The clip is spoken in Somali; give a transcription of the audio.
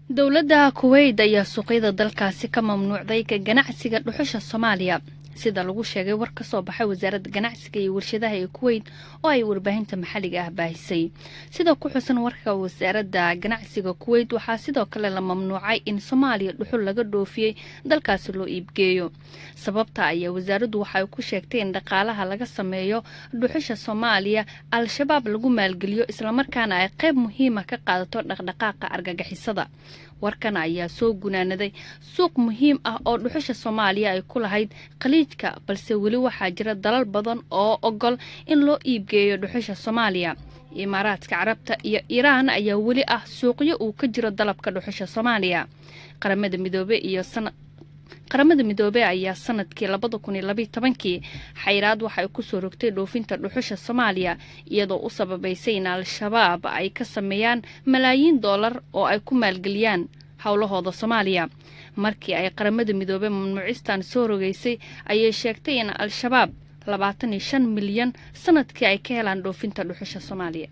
dowladda Kuwait ayaa suuqyada dalkaasi ka mamnuucday ka ganacsiga dhuxusha Soomaaliya sida lagu sheegay war ka soo baxay wasaaradda ganacsiga iyo warshadaha ee Kuwait oo ay warbaahinta maxalliga ah baahisay sida ku xusan warka wasaaradda ganacsiga Kuwait waxaa sidoo kale la mamnuucay in Soomaaliya dhuxul laga dhoofiyay dalkaasi loo iibgeeyo sababta ayaa wasaaraddu waxay ku sheegtay in dhaqaalaha laga sameeyo dhuxusha Soomaaliya al-shabaab lagu maalgeliyo isla markaana ay qayb muhiim ah ka qaadato dhaqdhaqaaqa argagixisada warkan ayaa soo gunaanaday suuq muhiim ah oo dhuxusha Soomaaliya ay ku lahayd khaliijka balse wali waxaa jira dalal badan oo ogol in loo iibgeeyo dhuxusha Soomaaliya Imaaraadka Carabta iyo Iiraan ayaa wali ah suuqyo uu ka jiro dalabka dhuxusha Soomaaliya qaramada midoobay ayaa sanadkii 2012 xayiraad waxay ku soo rogtay dhoofinta dhuxusha Soomaaliya iyadoo u sababaysay in al-shabaab ay ka sameeyaan malaayiin dollar oo ay ku maalgeliyaan hawlahooda Soomaaliya markii ay qaramada midoobay mamnuucistan soo rogaysay ayay sheegtay in al-shabaab 25 milyan sanadkii ay ka helaan dhoofinta dhuxusha Soomaaliya